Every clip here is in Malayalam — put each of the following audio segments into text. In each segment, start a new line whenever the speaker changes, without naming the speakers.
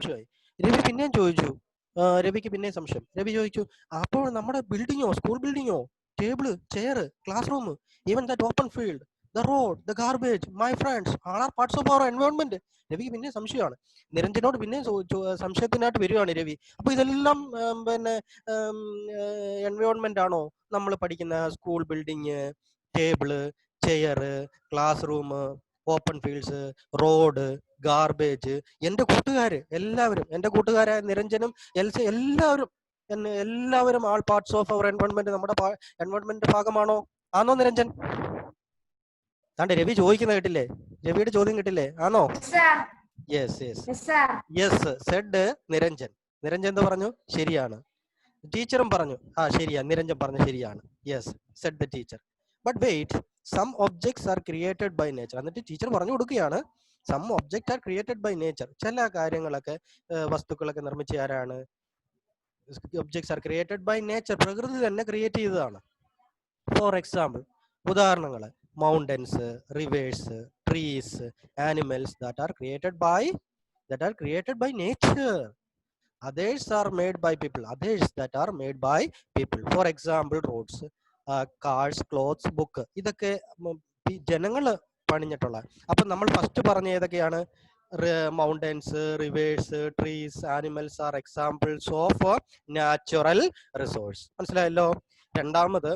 സംശയമായി. രവി പിന്നെയും ചോദിച്ചു, രവിക്ക് പിന്നെയും സംശയം. രവി ചോദിച്ചു, അപ്പോൾ നമ്മുടെ ബിൽഡിങ്ങോ, സ്കൂൾ ബിൽഡിങ്ങോ, table, chair, class room, even that open field, the road, the garbage, my friends are parts of our environment. രവിക്ക് പിന്നെ സംശയമാണ്. നിരഞ്ജനോട് പിന്നെ സംശയത്തിനായിട്ട് വരികയാണ് രവി. അപ്പൊ ഇതെല്ലാം പിന്നെ എൻവയോൺമെന്റ് ആണോ? നമ്മൾ പഠിക്കുന്ന school building, table, chair, class room, open fields, road, garbage, എൻ്റെ കൂട്ടുകാര് എല്ലാവരും, എൻ്റെ കൂട്ടുകാരായ നിരഞ്ജനും എൽസ എല്ലാവരും ആൾ പാർട്സ് ഓഫ് അവർ എൻവയോൺമെന്റ്, നമ്മുടെ എൻവയോൺമെന്റ് ഭാഗമാണോ? ആണോ നിരഞ്ജൻ? താണ്ടെ രവി ചോദിക്കുന്ന കേട്ടില്ലേ? രവിയുടെ ചോദ്യം കേട്ടില്ലേ? ആണോ? Yes Z Niranjan. നിരഞ്ജൻ എന്താ പറഞ്ഞു? ശരിയാണ്. ടീച്ചറും പറഞ്ഞു ശരിയാ, നിരഞ്ജൻ പറഞ്ഞു ശരിയാണ്. Yes said the teacher. But wait, some objects are created by nature. എന്നിട്ട് ടീച്ചർ പറഞ്ഞു കൊടുക്കുകയാണ്, some object are created by nature. ചില കാര്യങ്ങളൊക്കെ, വസ്തുക്കളൊക്കെ നിർമ്മിച്ച ആരാണ്? Objects are created by nature, പ്രകൃതി തന്നെ ക്രിയേറ്റ് ചെയ്തതാണ്. ഫോർ എക്സാമ്പിൾ, ഉദാഹരണങ്ങൾ: mountains, rivers, trees, animals that are created by nature. Others are made by people. For example, roads, cars, clothes, book. ഇതൊക്കെ ജനങ്ങൾ പണിഞ്ഞിട്ടുള്ള. അപ്പൊ നമ്മൾ ഫസ്റ്റ് പറഞ്ഞ ഏതൊക്കെയാണ്? Mountains, rivers, trees, animals are examples of natural resource. മനസ്സിലായല്ലോ? രണ്ടാമത്,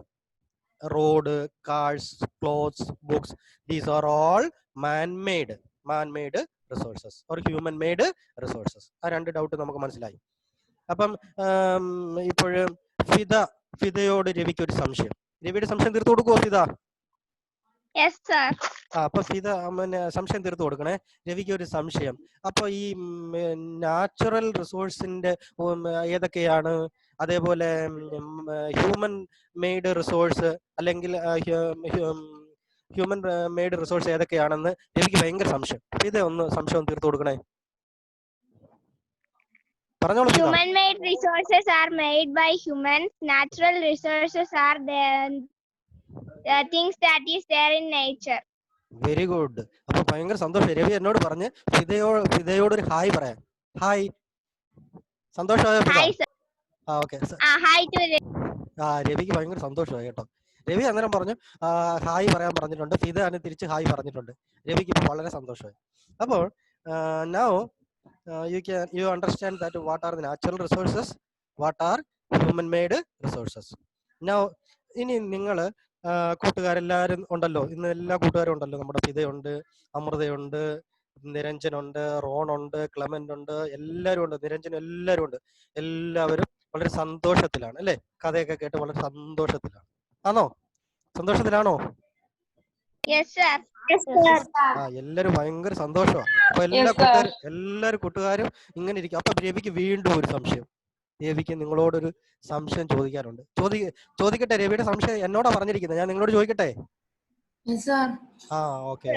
road, cars, clothes, books, these are all man-made resources or human-made resources. ആ രണ്ട് ഡൗട്ട് നമുക്ക് മനസ്സിലായി. അപ്പം ഇപ്പോഴ് ഫിദയോട് രവിക്ക് ഒരു സംശയം. രവിയുടെ സംശയം തീർത്തു കൊടുക്കുമോ ഫിദ? അപ്പൊ ഫിദ സംശയം തീർത്തു കൊടുക്കണേ. രവിക്ക് ഒരു സംശയം. അപ്പൊ ഈ നാച്ചുറൽ റിസോഴ്സിന്റെ ഏതൊക്കെയാണ്? അതേപോലെ ഹ്യൂമൻ മെയ്ഡ് റിസോഴ്സ് അല്ലെങ്കിൽ ഹ്യൂമൻ മെയ്ഡ് റിസോഴ്സ് ഏതൊക്കെയാണെന്ന് രവിക്ക് ഭയങ്കര സംശയം. ഇത് ഒന്ന് സംശയം തീർത്തു കൊടുക്കണേ. പറഞ്ഞോളൂ.
Human made resources are made by humans. Natural resources are the things that is there in nature.
Very good. അപ്പൊ ഭയങ്കര സന്തോഷം. രവി എന്നോട് പറഞ്ഞ് ഫിദയോട് ഒരു ഹായ് പറയാം. ഹായ്. സന്തോഷമായോ? ഓക്കെ. രവിക്ക് ഭയങ്കര സന്തോഷമായി കേട്ടോ. രവി അന്നേരം പറഞ്ഞു ഹായ് പറയാൻ പറഞ്ഞിട്ടുണ്ട്. ഫിദ അതിന് തിരിച്ച് ഹായ് പറഞ്ഞിട്ടുണ്ട്. രവിക്ക് ഇപ്പോൾ വളരെ സന്തോഷമായി. അപ്പോൾ now you understand that what are the natural resources, what are human made resources. Now ഇനി നിങ്ങൾ കൂട്ടുകാരെല്ലാവരും ഉണ്ടല്ലോ, ഇന്ന് എല്ലാ കൂട്ടുകാരും ഉണ്ടല്ലോ. നമ്മുടെ ഫിദയുണ്ട്, അമൃതയുണ്ട്, നിരഞ്ജനുണ്ട്, റോണുണ്ട്, ക്ലെമന്റ് ഉണ്ട്, എല്ലാവരും ഉണ്ട്. നിരഞ്ജനും എല്ലാവരും ഉണ്ട്. എല്ലാവരും വളരെ സന്തോഷത്തിലാണ് അല്ലേ? കഥയൊക്കെ കേട്ട് വളരെ സന്തോഷത്തിലാണ്. ആണോ? സന്തോഷത്തിലാണോ? എല്ലാരും ഭയങ്കര സന്തോഷമാണ്. അപ്പൊ എല്ലാരും കൂട്ടുകാരും ഇങ്ങനെ ഇരിക്കും. അപ്പൊ രവിക്ക് വീണ്ടും ഒരു സംശയം. രവിക്ക് നിങ്ങളോടൊരു സംശയം ചോദിക്കാറുണ്ട്. ചോദിക്കട്ടെ? രവിയുടെ സംശയം എന്നോടാ പറഞ്ഞിരിക്കുന്നത്, ഞാൻ നിങ്ങളോട് ചോദിക്കട്ടെ? ഓക്കെ.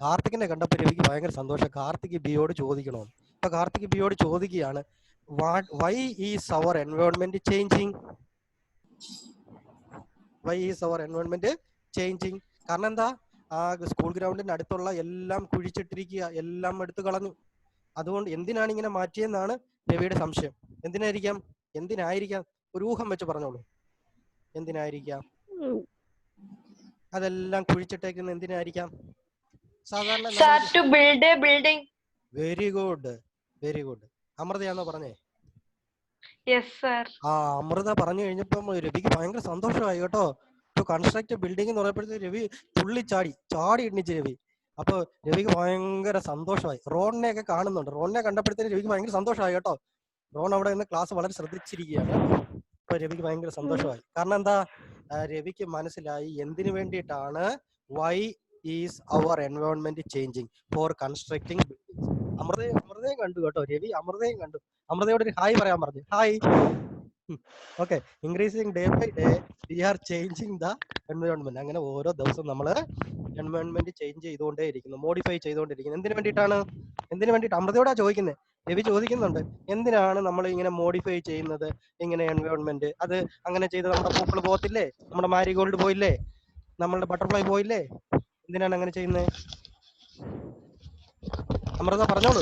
കാർത്തികിനെ കണ്ടപ്പോ രവിക്ക് ഭയങ്കര സന്തോഷം. കാർത്തിക് ബിയോട് ചോദിക്കണോ? അപ്പൊ കാർത്തിക് ബിയോട് ചോദിക്കുകയാണ്, why is our environment changing? കാരണം എന്താ? ആ സ്കൂൾ ഗ്രൗണ്ടിന്റെ അടുത്തുള്ള എല്ലാം കുഴിച്ചിട്ടിരിക്കുക, എല്ലാം എടുത്തു കളഞ്ഞു. അതുകൊണ്ട് എന്തിനാണ് ഇങ്ങനെ മാറ്റിയെന്നാണ് രവിയുടെ സംശയം. എന്തിനായിരിക്കാം? ഒരു ഊഹം വെച്ച് പറഞ്ഞോളൂ. എന്തിനായിരിക്കാം അതെല്ലാം കുഴിച്ചിട്ടേക്കുന്നത്? എന്തിനായിരിക്കാം? സാധാരണ വെരി ഗുഡ്. അമൃതയാണോ പറഞ്ഞേ? അമൃത പറഞ്ഞു കഴിഞ്ഞപ്പം രവിക്ക് ഭയങ്കര സന്തോഷമായി കേട്ടോ. ടു കൺസ്ട്രക്ട് ബിൽഡിംഗ് എന്ന് പറയുമ്പോഴത്തേക്ക് രവി തുള്ളി ചാടി എണ്ണിച്ച് രവി. അപ്പൊ രവിക്ക് ഭയങ്കര സന്തോഷമായി. റോണിനെയൊക്കെ കാണുന്നുണ്ട്. റോണിനെ കണ്ടപ്പോഴത്തേക്ക് രവിക്ക് ഭയങ്കര സന്തോഷമായി കേട്ടോ. റോൺ അവിടെ നിന്ന് ക്ലാസ് വളരെ ശ്രദ്ധിച്ചിരിക്കുകയാണ്. അപ്പൊ രവിക്ക് ഭയങ്കര സന്തോഷമായി. കാരണം എന്താ? രവിക്ക് മനസ്സിലായി എന്തിനു വേണ്ടിയിട്ടാണ് why is our environment changing for constructing buildings. അമൃതയും കണ്ടു കേട്ടോ രവി. അമൃതയും കണ്ടു. അമൃതയോട് ഒരു ഹായ് പറയാൻ പറഞ്ഞു. Hi. Okay. Increasing day by day we are changing the environment. അങ്ങനെ ഓരോ ദിവസം നമ്മൾ എൻവയോൺമെന്റ് ചേഞ്ച് ചെയ്തുകൊണ്ടേ ഇരിക്കുന്നു, മോഡിഫൈ ചെയ്തുകൊണ്ടിരിക്കുന്നു. എന്തിനു വേണ്ടിയിട്ട്? അമൃതയോടാ ചോദിക്കുന്നത്. രവി ചോദിക്കുന്നുണ്ട്, എന്തിനാണ് നമ്മൾ ഇങ്ങനെ മോഡിഫൈ ചെയ്യുന്നത് ഇങ്ങനെ എൻവയോൺമെന്റ്? അത് അങ്ങനെ ചെയ്ത് നമ്മുടെ പൂക്കൾ പോകത്തില്ലേ? നമ്മുടെ മാരിഗോൾഡ് പോയില്ലേ? നമ്മളുടെ ബട്ടർഫ്ലൈ പോയില്ലേ? എന്തിനാണ് അങ്ങനെ ചെയ്യുന്നത്? അമൃത പറഞ്ഞോളൂ.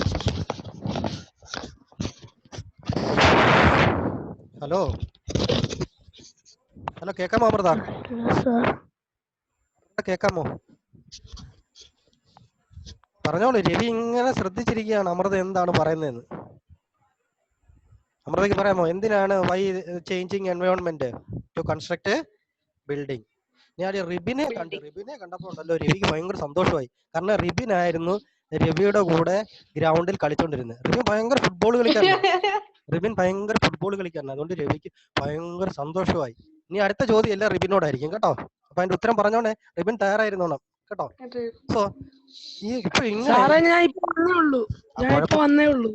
ഹലോ ഹലോ, കേക്കാമോ അമൃത? കേക്കാമോ? പറഞ്ഞോളൂ. രവി ഇങ്ങനെ ശ്രദ്ധിച്ചിരിക്കുകയാണ് അമൃത എന്താണ് പറയുന്നതെന്ന്. അമൃതയ്ക്ക് പറയാമോ എന്തിനാണ് why changing environment to construct building? ഞാൻ റിബിനെ കണ്ടപ്പോൾ ഉണ്ടല്ലോ, രവിക്ക് ഭയങ്കര സന്തോഷമായി. കാരണം റിബിൻ ആയിരുന്നു രവിയുടെ കൂടെ ഗ്രൗണ്ടിൽ കളിച്ചോണ്ടിരുന്നത്. റിബിൻ ഭയങ്കര ഫുട്ബോൾ കളിക്കാരനാണ്. അതുകൊണ്ട് രവിക്ക് ഭയങ്കര സന്തോഷമായി. ഇനി അടുത്ത ചോദ്യം എല്ലാം റിബിനോടായിരിക്കും കേട്ടോ. അപ്പൊ അതിന്റെ ഉത്തരം പറഞ്ഞോണേ. റിബിൻ തയ്യാറായിരുന്നോണം കേട്ടോ. സോ ഈ ഇപ്പൊ ഇങ്ങനെ വന്നേ ഉള്ളൂ,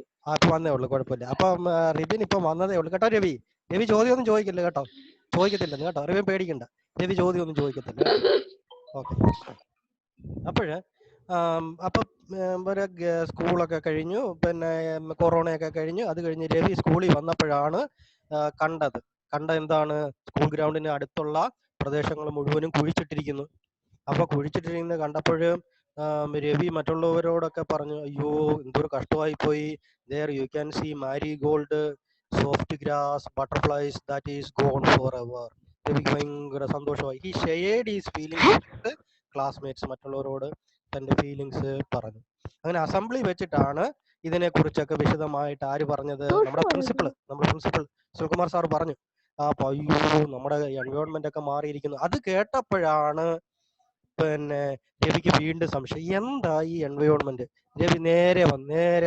കുഴപ്പമില്ല. അപ്പം റിബിൻ ഇപ്പൊ വന്നതേ ഉള്ളൂ കേട്ടോ. രവി ചോദ്യം ഒന്നും ചോദിക്കില്ല കേട്ടോ. ചോദിക്കത്തില്ലെന്ന് കേട്ടോ. റിബിൻ പേടിക്കണ്ട. രവി ചോദ്യം ഒന്നും ചോദിക്കത്തില്ല. ഓക്കെ. അപ്പൊ ഒരു സ്കൂളൊക്കെ കഴിഞ്ഞു, പിന്നെ കൊറോണയൊക്കെ കഴിഞ്ഞു. അത് കഴിഞ്ഞ് രവി സ്കൂളിൽ വന്നപ്പോഴാണ് കണ്ടത് എന്താണ്, സ്കൂൾ ഗ്രൗണ്ടിന് അടുത്തുള്ള പ്രദേശങ്ങൾ മുഴുവനും കുഴിച്ചിട്ടിരിക്കുന്നു. അപ്പൊ കുഴിച്ചിട്ടിരിക്കുന്നത് കണ്ടപ്പോഴ് രവി മറ്റുള്ളവരോടൊക്കെ പറഞ്ഞു, അയ്യോ എന്തൊരു കഷ്ടമായി പോയി. there you can see marigold, soft grass, butterflies that is gone forever. രവിക്ക് ഭയങ്കര സന്തോഷമായി. he shared his feelings with classmates. മറ്റുള്ളവരോട് തന്റെ ഫീലിങ്സ് പറഞ്ഞു. അങ്ങനെ അസംബ്ലി വെച്ചിട്ടാണ് ഇതിനെ കുറിച്ചൊക്കെ വിശദമായിട്ട് ആര് പറഞ്ഞത്? നമ്മുടെ പ്രിൻസിപ്പൾ സുകുമാർ സാർ പറഞ്ഞു. അയ്യോ നമ്മുടെ എൻവയോൺമെന്റ് ഒക്കെ മാറിയിരിക്കുന്നു. അത് കേട്ടപ്പോഴാണ് പിന്നെ രവിക്ക് വീണ്ടും സംശയം, എന്താ ഈ എൻവയോൺമെന്റ്? രവി നേരെ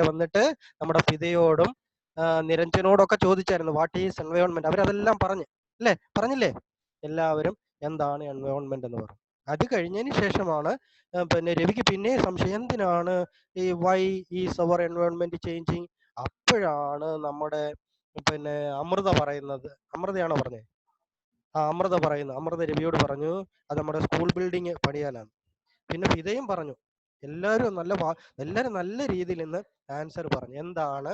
വന്നിട്ട് നമ്മുടെ ഫിദയോടും നിരഞ്ജനോടൊക്കെ ചോദിച്ചായിരുന്നു, വാട്ട് ഈസ് എൻവയോൺമെന്റ്? അവരതെല്ലാം പറഞ്ഞില്ലേ എല്ലാവരും എന്താണ് എൻവയോൺമെന്റ് എന്ന് പറഞ്ഞു. അത് കഴിഞ്ഞതിന് ശേഷമാണ് പിന്നെ രവിക്ക് പിന്നെ സംശയം, എന്തിനാണ് ഈ why is our environment changing? അപ്പോഴാണ് നമ്മുടെ പിന്നെ അമൃതയാണോ പറഞ്ഞത്? അമൃത രവിയോട് പറഞ്ഞു, അത് നമ്മുടെ സ്കൂൾ ബിൽഡിംഗ് പണിയാനാണ്. പിന്നെ ഫിദയും പറഞ്ഞു. എല്ലാവരും നല്ല രീതിയിൽ ഇന്ന് ആൻസർ പറഞ്ഞു. എന്താണ്?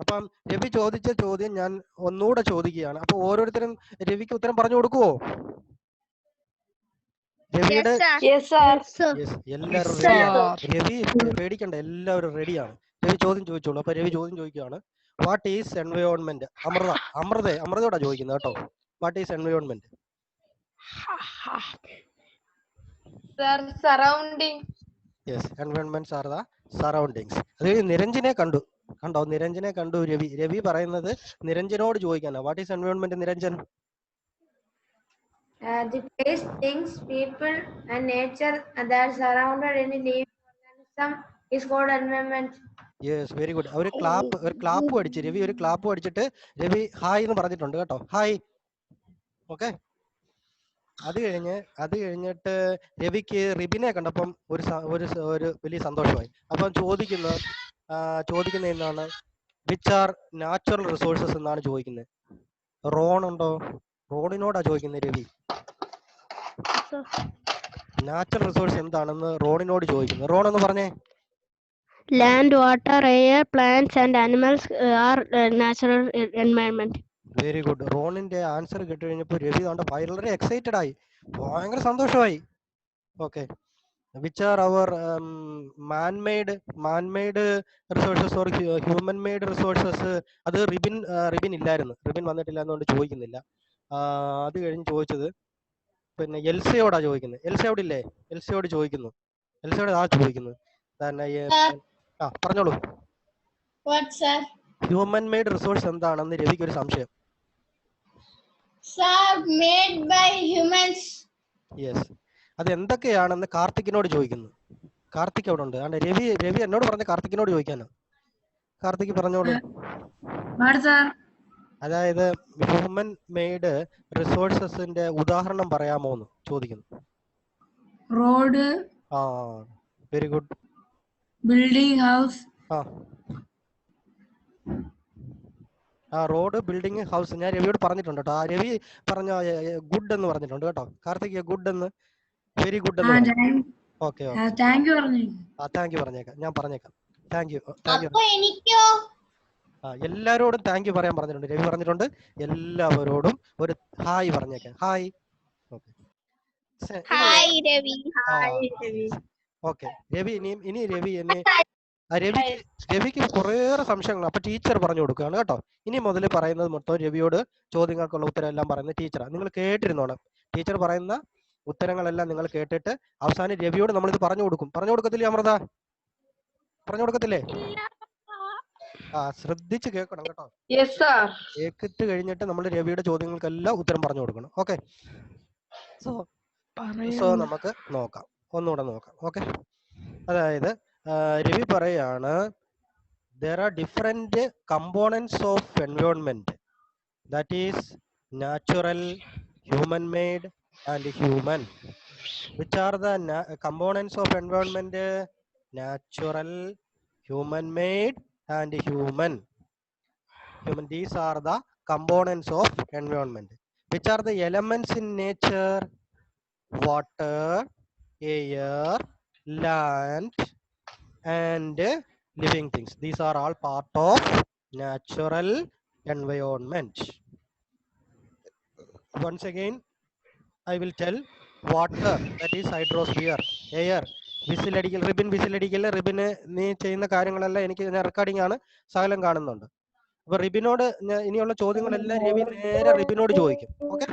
അപ്പം രവി ചോദിച്ച ചോദ്യം ഞാൻ ഒന്നുകൂടെ ചോദിക്കുകയാണ്. അപ്പൊ ഓരോരുത്തരും രവിക്ക് ഉത്തരം പറഞ്ഞു കൊടുക്കുവോ? രവിയുടെ എല്ലാവരും റെഡിയാണ്. രവി പേടിക്കണ്ട, എല്ലാവരും റെഡിയാണ്. രവി ചോദ്യം ചോദിച്ചോളൂ. അപ്പൊ രവി ചോദ്യം ചോദിക്കുകയാണ്, വാട്ട് ഈസ് എൻവയോൺമെന്റ്? അമൃതയോടാ ചോദിക്കുന്നത് കേട്ടോ. What is environment? Yes, environments are the surroundings. അത് നിരഞ്ജനെ കണ്ടു രവി പറയുന്നത് നിരഞ്ജനോട് ചോദിക്കാനാ. What is environment, Niranjan?
The place, things, people and nature that surrounded any living organism is called environment.
Yes, very good. ഒരു ക്ലാപ്പ് അടിച്ച് രവി അടിച്ചിട്ട് രവി ഹായ് എന്ന് പറഞ്ഞിട്ടുണ്ട് കേട്ടോ. ഹായ്. ഓക്കെ. അത് കഴിഞ്ഞിട്ട് രവിക്ക് റിബിനെ കണ്ടപ്പം ഒരു വലിയ സന്തോഷമായി. അപ്പം ചോദിക്കുന്ന എന്താണ്? വിച്ച് ആർ നാച്ചുറൽ റിസോഴ്സസ് എന്നാണ് ചോദിക്കുന്നത്. റോൺ ഉണ്ടോ? റോണിനോടാ ചോദിക്കുന്നത് രവി. നാച്ചുറൽ റിസോഴ്സ് എന്താണെന്ന് റോണിനോട് ചോദിക്കുന്നത്. റോൺ എന്ന് പറഞ്ഞേ.
Land, water, air, plants and animals are natural environment.
Very good. റോണിന്റെ ആൻസർ കേട്ട് കഴിഞ്ഞപ്പോൾ രവി വളരെ എക്സൈറ്റഡ് ആയി, ഭയങ്കര സന്തോഷമായി. Okay. Which are our manmade resources or human made resources? അത് റിബിൻ ഇല്ലായിരുന്നു, റിബിൻ വന്നിട്ടില്ല എന്നുകൊണ്ട് ചോദിക്കുന്നില്ല. അത് കഴിഞ്ഞ് ചോദിച്ചത് പിന്നെ എൽസയോടാ ചോദിക്കുന്നത്. എൽസയോട് ഇല്ലേ? എൽസയോട് ചോദിക്കുന്നു. തന്നെ പറഞ്ഞോളൂ. ഹ്യൂമൻ മെയ്ഡ് റിസോഴ്സ് എന്താണെന്ന് രവിക്ക് ഒരു സംശയം. യെസ്, അത് എന്തൊക്കെയാണെന്ന് കാർത്തികിനോട് ചോദിക്കുന്നു. കാർത്തിക് അവിടെ ഉണ്ട്. രവി എന്നോട് പറഞ്ഞ കാർത്തികിനോട് ചോദിക്കാനോ. കാർത്തിക് പറഞ്ഞോളൂ. അതായത് ഹ്യൂമൻ മെയ്ഡ് റിസോഴ്സസിന്റെ ഉദാഹരണം പറയാമോ എന്ന് ചോദിക്കുന്നു.
Road.
Very good.
Building, house.
Road, building, house ഞാൻ രവിയോട് പറഞ്ഞിട്ടുണ്ട് കേട്ടോ. രവി പറഞ്ഞ ഗുഡ് എന്ന് പറഞ്ഞിട്ടുണ്ട് കേട്ടോ. കാർത്തിക് ഗുഡ് എന്ന്, വെരി ഗുഡ് എന്ന്. ഓക്കെ. താങ്ക് യു പറഞ്ഞേക്കാം, ഞാൻ പറഞ്ഞേക്കാം. Thank you. എല്ലാവരോടും താങ്ക് യു പറയാൻ പറഞ്ഞിട്ടുണ്ട്. രവി പറഞ്ഞിട്ടുണ്ട് എല്ലാവരോടും ഒരു ഹായ് പറഞ്ഞേക്കാം. ഹായ്. ഓക്കെ. രവി ഇനി രവി എന്നെ രവിക്ക് കുറേയേറെ സംശയങ്ങൾ. അപ്പൊ ടീച്ചർ പറഞ്ഞു കൊടുക്കുകയാണ് കേട്ടോ. ഇനി മുതൽ പറയുന്നത് മൊത്തം രവിയോട് ചോദ്യങ്ങൾക്കുള്ള ഉത്തരം എല്ലാം പറയുന്നത് ടീച്ചറാണ്. നിങ്ങൾ കേട്ടിരുന്നോണം. ടീച്ചർ പറയുന്ന ഉത്തരങ്ങളെല്ലാം നിങ്ങൾ കേട്ടിട്ട് അവസാനം രവിയോട് നമ്മളിത് പറഞ്ഞു കൊടുക്കും. പറഞ്ഞു കൊടുക്കത്തില്ലേ അമൃത? പറഞ്ഞു കൊടുക്കത്തില്ലേ? ശ്രദ്ധിച്ച് കേൾക്കണം കേട്ടോ. കേട്ടിട്ട് കഴിഞ്ഞിട്ട് നമ്മൾ രവിയുടെ ചോദ്യങ്ങൾക്കെല്ലാം ഉത്തരം പറഞ്ഞു കൊടുക്കണം. ഓക്കെ. സോ നമുക്ക് നോക്കാം, ഒന്നുകൂടെ നോക്കാം. ഓക്കെ. അതായത് രവി പറയാണ്, there are different components of environment, that is natural, human made and human. Which are the components of environment? Natural, human made and human. These are the components of environment. Which are the elements in nature? Water, air, land and living things. These are all part of natural environment. Once again I will tell. Water, that is hydrosphere. Air, വിസിലടിക്കൽ, വിസിലടിക്കൽ. റിബിന് നീ ചെയ്യുന്ന കാര്യങ്ങളെല്ലാം എനിക്ക് റെക്കോർഡിംഗ് ആണ്, സകലം കാണുന്നുണ്ട്. അപ്പൊ റിബിനോട് ഇനിയുള്ള ചോദ്യങ്ങളെല്ലാം രവി നേരെ റിബിനോട് ചോദിക്കും. ഓക്കെ.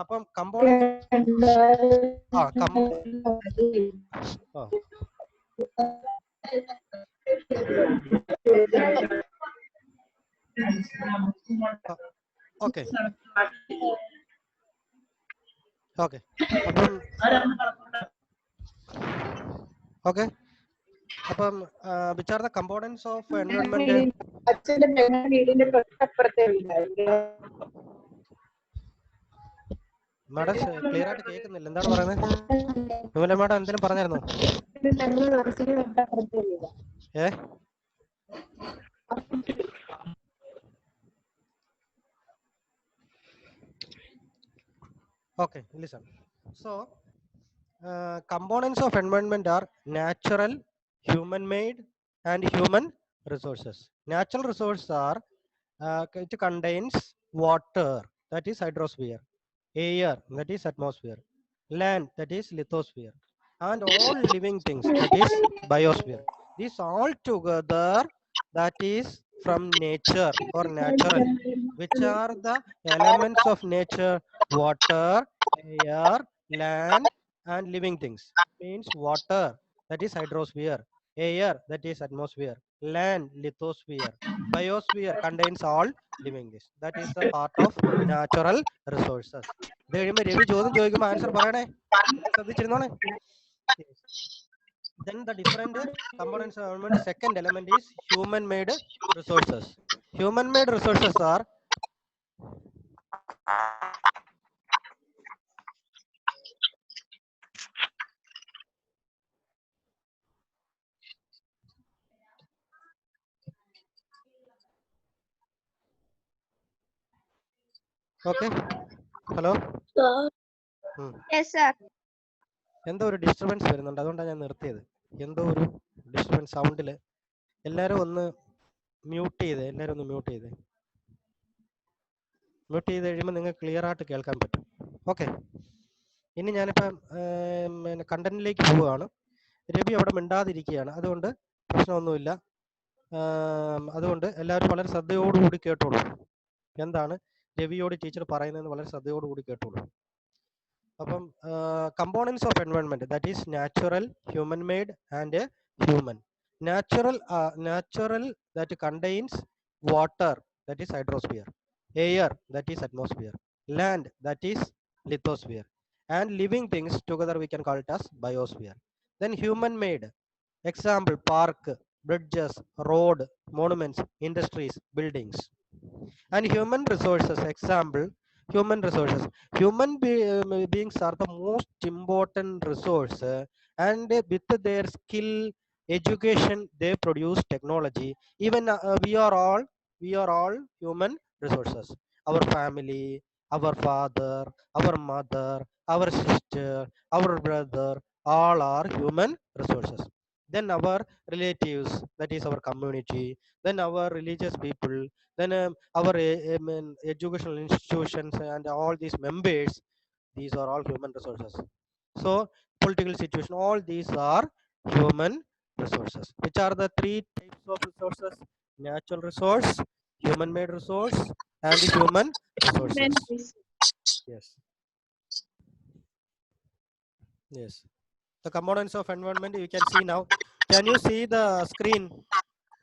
അപ്പം കമ്പോണൻസ് ഓക്കെ ഓക്കെ അപ്പം ഓക്കെ അപ്പം which are the components of environment? Madam clear ആയിട്ട് കേൾക്കുന്നില്ല, എന്താണ് പറയുന്നത്? വിമല മാഡം എന്തെങ്കിലും പറഞ്ഞായിരുന്നോ? Okay, listen. So components of environment are natural, human made and human resources. Natural resources are it contains water, that is hydrosphere, air, that is atmosphere, land, that is lithosphere, and all living things, that is biosphere. These all together, that is from nature or natural. Which are the elements of nature? Water, air, land and living things. Means water, that is hydrosphere, air, that is atmosphere, land, lithosphere, biosphere contains all living things. That is the part of natural resources. ഇത് കഴിയുമ്പോൾ രവി ചോദ്യം ചോദിക്കുമ്പോൾ ആൻസർ പറയണേ, ശ്രദ്ധിച്ചിരുന്നോണേ. Then the different components of environment. Second element is human made resources. Human made resources are okay. Hello.
Yes, sir.
എന്തോ ഒരു ഡിസ്റ്റർബൻസ് വരുന്നുണ്ട്, അതുകൊണ്ടാണ് ഞാൻ നിർത്തിയത്. എന്തോ ഒരു ഡിസ്റ്റർബൻസ് സൗണ്ടില്. എല്ലാവരും ഒന്ന് മ്യൂട്ട് ചെയ്തേ, എല്ലാവരും ഒന്ന് മ്യൂട്ട് ചെയ്തേ. മ്യൂട്ട് ചെയ്ത് കഴിയുമ്പോൾ നിങ്ങൾക്ക് ക്ലിയർ ആയിട്ട് കേൾക്കാൻ പറ്റും. ഓക്കെ. ഇനി ഞാനിപ്പം കണ്ടന്റിലേക്ക് പോവുകയാണ്. രവി അവിടെ മിണ്ടാതിരിക്കുകയാണ്, അതുകൊണ്ട് പ്രശ്നമൊന്നുമില്ല. അതുകൊണ്ട് എല്ലാവരും വളരെ ശ്രദ്ധയോടുകൂടി കേട്ടോളൂ. എന്താണ് രവിയോട് ടീച്ചർ പറയുന്നതെന്ന് വളരെ ശ്രദ്ധയോടുകൂടി കേട്ടോളൂ. അപ്പം components of environment, that is natural, human made and human. Natural that contains water, that is hydrosphere, air, that is atmosphere, land, that is lithosphere, and living things together we can call it as biosphere. Then human made, example park, bridges, road, monuments, industries, buildings. And human resources, example human resources. Human beings are the most important resource, and with their skill, education, they produce technology. Even we are all human resources. Our family, our father, our mother, our sister, our brother, all are human resources. Then our relatives, that is our community, then our religious people, then our educational institutions and all these members, these are all human resources. So political situation, all these are human resources. Which are the three types of resources? Natural resource, human-made resource, and the human resources. Yes. Yes. The components of environment you can see now. Can you see the screen?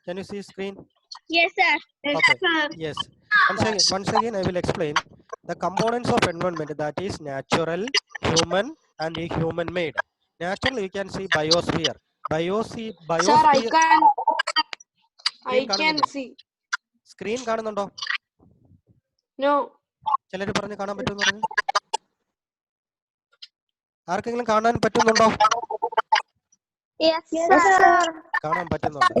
Can you see screen?
Yes, sir.
Okay. Yes. Once again, I will explain the components of environment, that is natural, human, and human-made. Natural, you can see biosphere.
Sir,
Biosphere.
I can see.
Screen കാണുന്നുണ്ടോ?
No.
ചിലര് പറഞ്ഞു കാണാൻ പറ്റുമെന്ന് പറഞ്ഞു. ആർക്കെങ്കിലും കാണാൻ പറ്റുന്നുണ്ടോ?
Yes, sir.
കാണാൻ പറ്റുന്നുണ്ട്.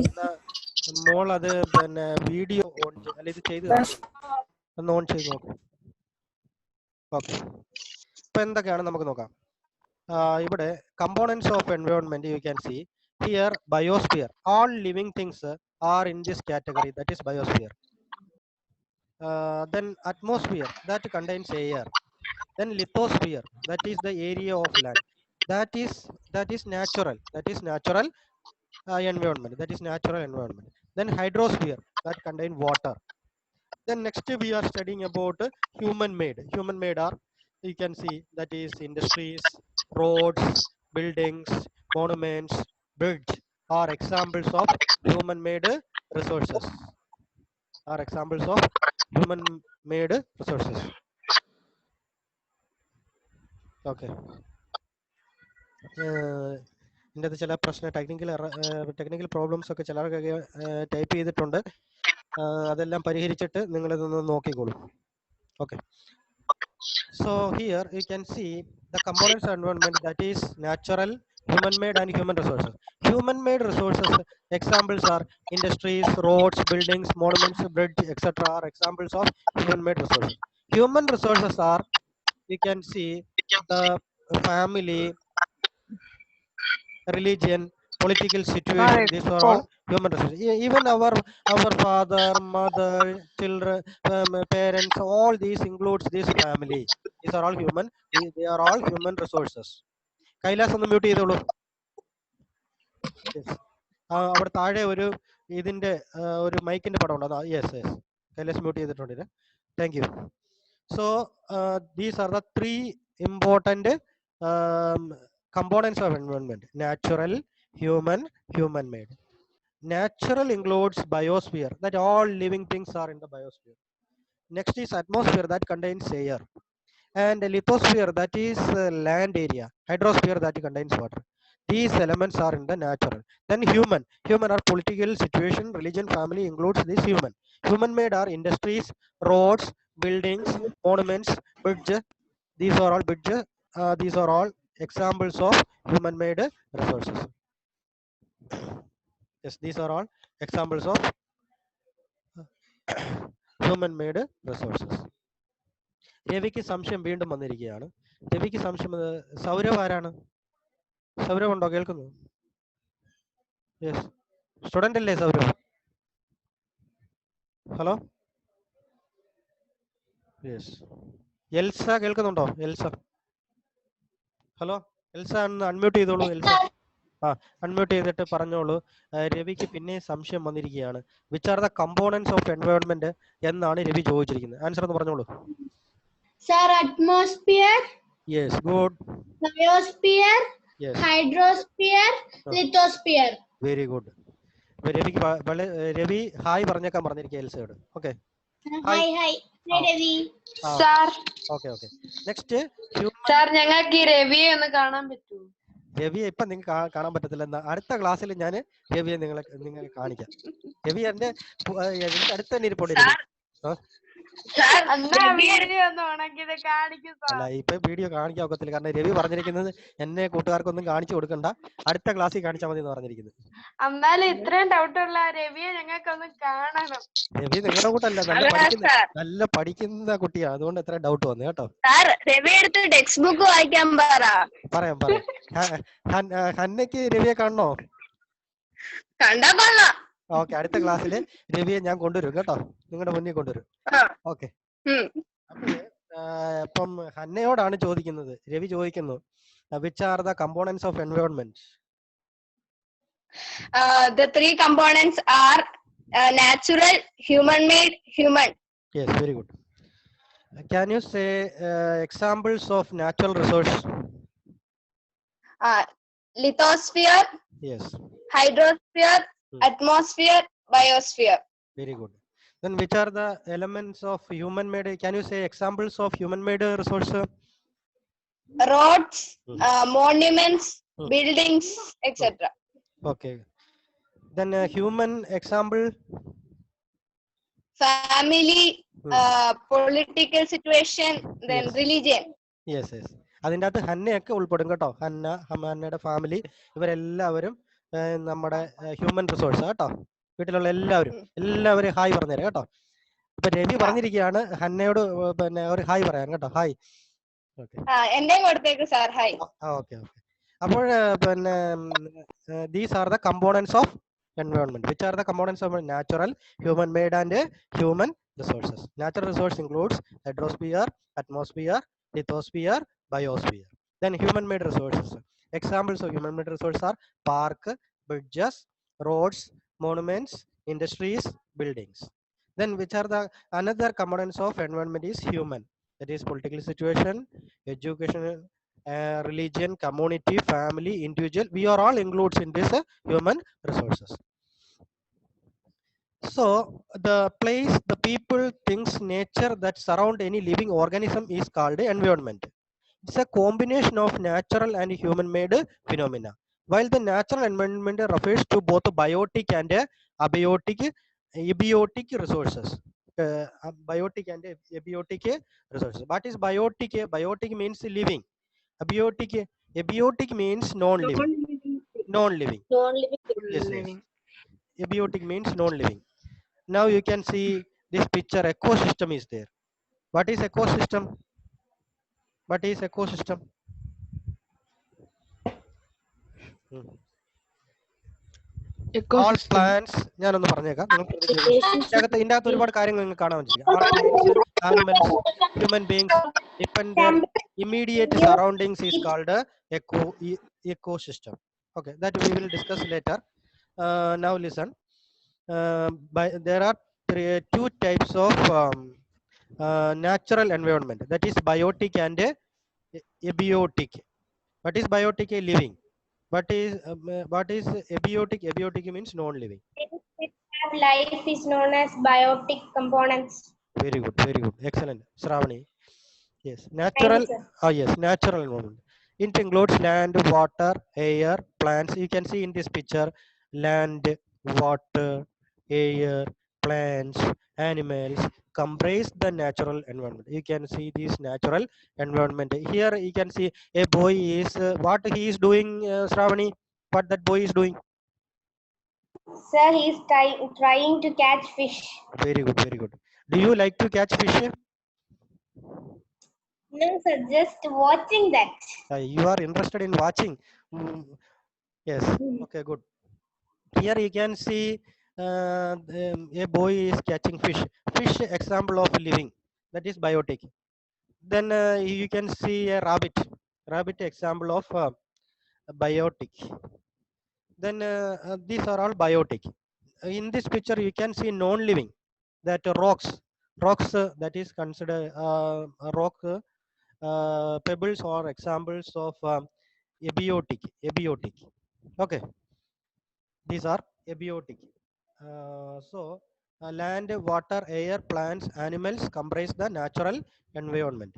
മോൾ അത് പിന്നെ വീഡിയോ ഓൺ അല്ല ഇത് ചെയ്ത് ഒന്ന് ഓൺ ചെയ്ത് നോക്കാം. ഓക്കെ. ഇപ്പൊ എന്തൊക്കെയാണ് നമുക്ക് നോക്കാം. ഇവിടെ components of environment you can see here biosphere. All living things are in this category, that is biosphere. Then atmosphere, that contains air. Then lithosphere, that is the area of land. That is natural. That is natural environment. That is natural environment. Then hydrosphere, that contain water. Then next we are studying about human made. Human made are, you can see, that is industries, roads, buildings, monuments, bridge are examples of human made resources. Are examples of human made resources. Okay. ഇതിൻ്റെ ചില ടെക്നിക്കൽ പ്രോബ്ലംസ് ഒക്കെ ചിലർക്കൊക്കെ ടൈപ്പ് ചെയ്തിട്ടുണ്ട്. അതെല്ലാം പരിഹരിച്ചിട്ട് നിങ്ങളിതൊന്ന് നോക്കിക്കോളൂ. Okay. So here you can see the components of environment, that is natural, human made, and human resources. Human made resources examples are industries, roads, buildings, monuments, bridge, etc. are examples of human made resources. Human resources are, you can see, the family, religion, political situation. These are all human resources. Even our father, mother, children, parents, all these includes this family. These are all human. They are all human resources. Kailas ഒന്ന് മ്യൂട്ട് ചെയ്തോളൂ. അവിടെ താഴെ ഒരു ഇതിന്റെ ഒരു മൈക്കിന്റെ പടം ഉണ്ട്. യെസ് യെസ്, കൈലാസ് മ്യൂട്ട് ചെയ്തിട്ടുണ്ട്. Thank you. So these are the three important components of environment: natural, human, human made. Natural includes biosphere, that all living things are in the biosphere. Next is atmosphere, that contains air. And lithosphere, that is land area. Hydrosphere, that contains water. These elements are in the natural. Then human are political situation, religion, family includes this human. Human made are industries, roads, buildings, monuments, bridge. These are all bridge. These are all examples of human made resources. Yes, these are all examples of human made resources. രവിക്ക് സംശയം വീണ്ടും വന്നിരിക്കുകയാണ്. രവിക്ക് സംശയം, സൗരവ് ആരാണ്? സൗരവ് ഉണ്ടോ? കേൾക്കുന്നു? യെസ്, സ്റ്റുഡന്റ് അല്ലേ സൗരവ്? Hello, yes. എൽസ കേൾക്കുന്നുണ്ടോ? എൽസ, ഹലോ എൽസ, ഒന്ന് അൺമ്യൂട്ട് ചെയ്തോളൂ. എൽസ, അൺമ്യൂട്ട് ചെയ്തിട്ട് പറഞ്ഞോളൂ. രവിക്ക് പിന്നെ സംശയം വന്നിരിക്കുകയാണ്. Which are the components of environment എന്നാണ് രവി ചോദിച്ചിരിക്കുന്നത്. ആൻസർ ഒന്ന് പറഞ്ഞോളൂ.
Sir, atmosphere.
Yes, good.
Biosphere.
Yes.
Hydrosphere. Lithosphere.
Very good. Ravi hi പറഞ്ഞേക്കാൻ പറഞ്ഞിരിക്കുക എൽസയോട്. Okay.
Hi. Hi, Ravi.
Sir.
Okay. Next,
Sir, ഞങ്ങൾക്ക് ഈ രവിയെ ഒന്ന് കാണാൻ പറ്റുമോ?
രവിയെ ഇപ്പൊ നിങ്ങൾക്ക് കാണാൻ പറ്റത്തില്ല. അടുത്ത ക്ലാസ്സിൽ ഞാൻ രവിയെ നിങ്ങളെ കാണിക്കാം. രവി എന്റെ അടുത്ത് തന്നെ ഇരിപ്പുണ്ട്. അല്ല, ഇപ്പൊ വീഡിയോ കാണിക്കാൻ ഒക്കത്തില്ല. കാരണം രവി പറഞ്ഞിരിക്കുന്നത് എന്നെ കൂട്ടുകാർക്കൊന്നും കാണിച്ചു കൊടുക്കണ്ട, അടുത്ത ക്ലാസ്സിൽ കാണിച്ചാൽ മതി എന്ന് പറഞ്ഞിരിക്കുന്നത്.
എന്നാലും ഇത്രയും ഡൗട്ടുള്ള രവിയെ ഞങ്ങൾക്കൊന്ന് കാണണം.
രവി നിങ്ങളുടെ കൂട്ടല്ല, നല്ല പഠിക്കുന്ന കുട്ടിയാ, അതുകൊണ്ട് എത്ര ഡൗട്ട് വന്നു കേട്ടോ.
രവി എടുത്ത് ടെക്സ്റ്റ് ബുക്ക് വായിക്കാൻ
പറയാം. ഹന്നയ്ക്ക് രവിയെ കാണണോ? ഓക്കെ, അടുത്ത ക്ലാസ്സിൽ രവിയെ ഞാൻ കൊണ്ടുവരും കേട്ടോ, നിങ്ങളുടെ മുന്നിൽ കൊണ്ടുവരും. ഓക്കെ. അപ്പം ഹന്നയോടാണ് ചോദിക്കുന്നത്. രവി ചോദിക്കുന്നു, which are the components of environment?
The three components are natural, human-made, human.
Yes, very good. Can you say examples of natural resource?
Lithosphere,
Yes.
hydrosphere, atmosphere, biosphere.
Very good. Then which are the elements of human-made? Can you say examples of human-made resource?
Roads, monuments, buildings, etc.
Okay. Then human example?
Family, political situation, then
Yes.
religion.
Yes, yes. അതിൻ്റെ അകത്ത് ഹന്നയൊക്കെ ഉൾപ്പെടും കേട്ടോ. ഹന്നയുടെ ഫാമിലി ഇവരെല്ലാവരും നമ്മുടെ ഹ്യൂമൻ റിസോഴ്സ് കേട്ടോ. വീട്ടിലുള്ള എല്ലാവരും ഹായ് പറഞ്ഞുതരാം കേട്ടോ. ഇപ്പൊ രവി പറഞ്ഞിരിക്കുകയാണ് ഹന്നയോട് പിന്നെ ഒരു ഹായ് പറയാൻ കേട്ടോ. ഹായ്. ഓക്കെ. ഓക്കെ. അപ്പോൾ പിന്നെ these are the components of environment. Which are the components of natural, human made and human resources? Natural resource includes hydrosphere, atmosphere, lithosphere, biosphere. Then human made resources. Examples of human made resources are park, bridges, roads, monuments, industries, buildings. Then which are the another components of environment is human. That is political situation, education, religion, community, family, individual. We are all includes in this human resources. So the place, the people, things, nature that surround any living organism is called environment. It's a combination of natural and human-made phenomena. While the natural environment refers to both biotic and abiotic resources. Biotic and abiotic resources. What is biotic? Biotic means living. Abiotic means non-living. Non-living. Yes, yes. Abiotic means non-living. Now you can see this picture. Ecosystem is there. What is ecosystem? What is ecosystem? All plants. ഞാനൊന്ന് പറഞ്ഞേക്കാം. ഇതിന്റെ അകത്ത് ഒരുപാട് കാര്യങ്ങൾ നിങ്ങൾക്ക് കാണാൻ പറ്റില്ല. All plants, animals, human beings depend their immediate surroundings is called ecosystem. Okay, that we will discuss later. Now listen. There are two types of natural environment. That is biotic and abiotic. What is biotic? Living. What is abiotic? Abiotic means non-living.
Life is known as biotic components.
Very good, excellent, Shravani. Yes, natural. Yes, natural environment. It includes land, water, air, plants. You can see in this picture, land, water, air, plants, animals comprise the natural environment. You can see this natural environment. Here you can see a boy is what he is doing, Shravani. What that boy is doing?
Sir, he is trying to catch fish.
Very good. Do you like to catch fish?
No, sir, just watching that.
You are interested in watching. Yes. Okay, good. Here you can see a boy is catching fish. Fish example of living. That is biotic. Then you can see a rabbit. Rabbit example of biotic. Then these are all biotic. In this picture you can see non-living. That rocks that is considered rock pebbles or examples of abiotic. Okay, these are abiotic. Land, water, air, plants, animals comprise the natural environment.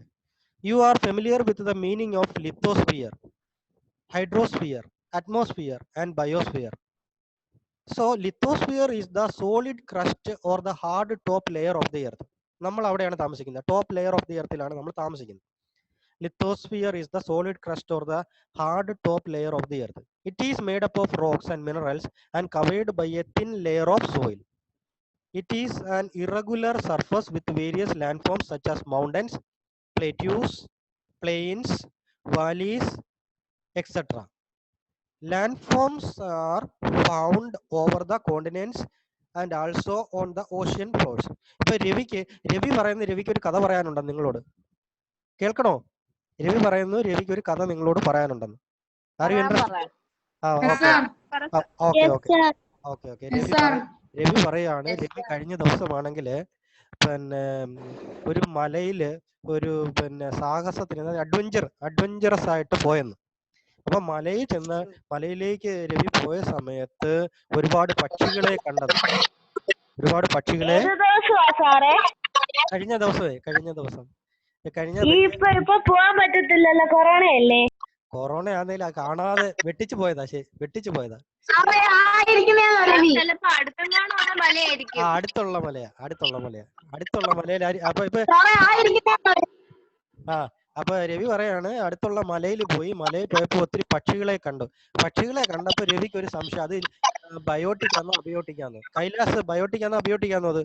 You are familiar with the meaning of lithosphere, hydrosphere, atmosphere and biosphere. So lithosphere is the solid crust or the hard top layer of the earth. നമ്മൾ അവിടെയാണ് താമസിക്കുന്നത്. Top layer of the earthലാണ് നമ്മൾ താമസിക്കുന്നത്. Lithosphere is the solid crust or the hard top layer of the earth. It is made up of rocks and minerals and covered by a thin layer of soil. It is an irregular surface with various landforms such as mountains, plateaus, plains, valleys, etc. Landforms are found over the continents and also on the ocean floors. ഇപ്പൊ രവി പറയുന്ന രവിക്ക് ഒരു കഥ പറയാനുണ്ടെന്ന് നിങ്ങളോട് കേൾക്കണോ? രവി പറയുന്നു രവിക്ക് ഒരു കഥ നിങ്ങളോട് പറയാനുണ്ടെന്ന്. Are you interested? Okay. Ravi പറയാണ്, രവി കഴിഞ്ഞ ദിവസമാണെങ്കിൽ പിന്നെ ഒരു മലയില് ഒരു പിന്നെ സാഹസത്തിന് അഡ്വഞ്ചറസ് ആയിട്ട് പോയെന്ന്. അപ്പൊ മലയിലേക്ക് രവി പോയ സമയത്ത് ഒരുപാട് പക്ഷികളെ കണ്ടത്. കഴിഞ്ഞ ദിവസം
പോവാൻ പറ്റത്തില്ലല്ലോ, കൊറോണയല്ലേ?
കൊറോണ ആണെങ്കിലും കാണാതെ വെട്ടിച്ചു പോയതാ. അടുത്തുള്ള മലയിൽ അപ്പൊ രവി പറയാണ്, അടുത്തുള്ള മലയിൽ പോയപ്പോ ഒത്തിരി പക്ഷികളെ കണ്ടപ്പോ രവിക്ക് ഒരു സംശയം, അത് ബയോട്ടിക്കാന്നോ അബയോട്ടിക്കാന്നോ? കൈലാസ്, ബയോട്ടിക്കാന്നോ അബയോട്ടിക്കാന്നോ? അത്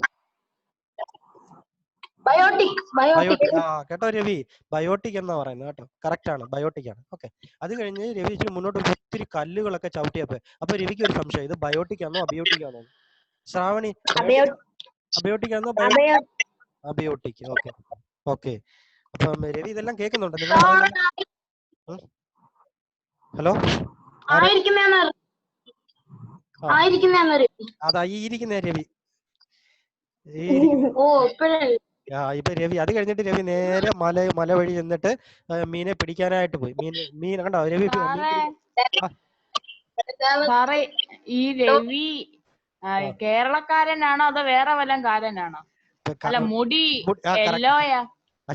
കേട്ടോ രവി, ബയോട്ടിക് എന്നാ പറയുന്നത് കേട്ടോ. കറക്റ്റ് ആണ്, ബയോട്ടിക് ആണ്. ഓക്കെ. അത് കഴിഞ്ഞ് രവി ഇച്ചിരി മുന്നോട്ട് ഒത്തിരി കല്ലുകളൊക്കെ ചവിട്ടിയപ്പോ അപ്പൊ രവിക്ക് ഒരു സംശയം, ഇത് ബയോട്ടിക് ആണോ അബയോട്ടിക് ആണോ? ശ്രാവണി, അബയോട്ടിക് ആണോ അബയോട്ടിക്? ഓക്കെ. അപ്പം രവി ഇതെല്ലാം കേൾക്കുന്നുണ്ട് നിങ്ങൾ പറയുന്നത്? ഹലോ, അതാ ഈ ഇരിക്കുന്ന രവി. ഇപ്പൊ രവി അത് കഴിഞ്ഞിട്ട് രവി നേരെ മല വഴി ചെന്നിട്ട് മീനെ പിടിക്കാനായിട്ട് പോയി. മീൻ കണ്ടോ രവി?
സാറേ, ഈ രവി കേരളക്കാരനാണോ അതോ വേറെ വല്ലം കാരനാണോ? അല്ല, മുടി യെല്ലോയാ?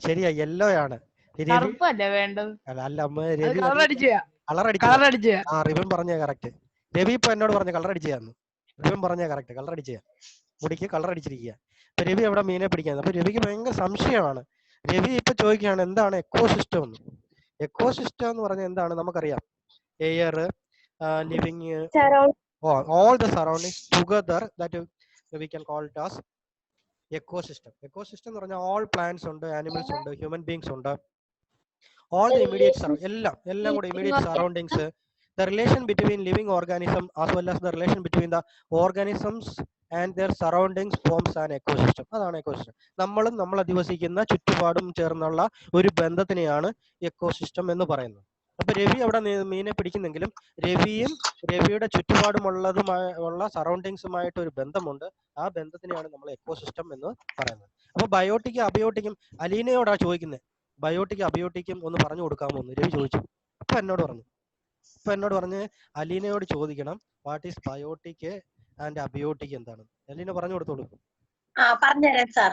ശരിയാ, യെല്ലോ ആണ്.
കറുപ്പല്ലേ വേണ്ടത്?
അല്ല, രവി കളറടിച്ച. റിബൻ പറഞ്ഞ കറക്റ്റ്. രവി ഇപ്പൊ എന്നോട് പറഞ്ഞ കളർ അടിച്ചാന്ന്. റിബൻ പറഞ്ഞ കറക്റ്റ്, കളർ അടിച്ച, മുടിക്ക് കളർ അടിച്ചിരിക്കുക. അപ്പൊ രവി അവിടെ മീനെ പിടിക്കാൻ. അപ്പൊ രവിക്ക് ഭയങ്കര സംശയമാണ്. രവി ഇപ്പൊ ചോദിക്കുകയാണ്, എന്താണ് എക്കോസിസ്റ്റം എന്ന്? എക്കോസിസ്റ്റം എന്ന് പറഞ്ഞാൽ എന്താണ് നമുക്കറിയാം. Air, living, all the surroundings together, that we can call it as ecosystem. Ecosystem എന്ന് പറഞ്ഞാൽ all plants ഉണ്ട്, animals ഉണ്ട്, human beings ഉണ്ട്, all the immediate എല്ലാം കൂടെ immediate surroundings, the relation between living organism as well as the relation between the organisms and their surroundings forms an ecosystem. അതാണ് ecosystem. നമ്മൾ അധിവസിക്കുന്ന ചുറ്റുപാടും ചേർന്നുള്ള ഒരു ബന്ധത്തിനെയാണ് എക്കോസിസ്റ്റം എന്ന് പറയുന്നത്. അപ്പൊ രവി അവിടെ മീനെ പിടിക്കുന്നെങ്കിലും രവിയുടെ ചുറ്റുപാടുമുള്ള സറൗണ്ടിങ്സുമായിട്ട് ഒരു ബന്ധമുണ്ട്. ആ ബന്ധത്തിനെയാണ് നമ്മൾ എക്കോസിസ്റ്റം എന്ന് പറയുന്നത്. അപ്പൊ ബയോട്ടിക്കും അബയോട്ടിക്കും അലീനയോടാ ചോദിക്കുന്നത്, ബയോട്ടിക്കും അബയോട്ടിക്കും ഒന്ന് പറഞ്ഞു കൊടുക്കാമോ എന്ന് രവി ചോദിച്ചു. ഇപ്പൊ എന്നോട് പറഞ്ഞ് അലീനയോട് ചോദിക്കണം, what is biotic and abiotic എന്താണ്? അലീന പറഞ്ഞു കൊടുത്തോളൂ.
പറഞ്ഞുതരാം സാർ.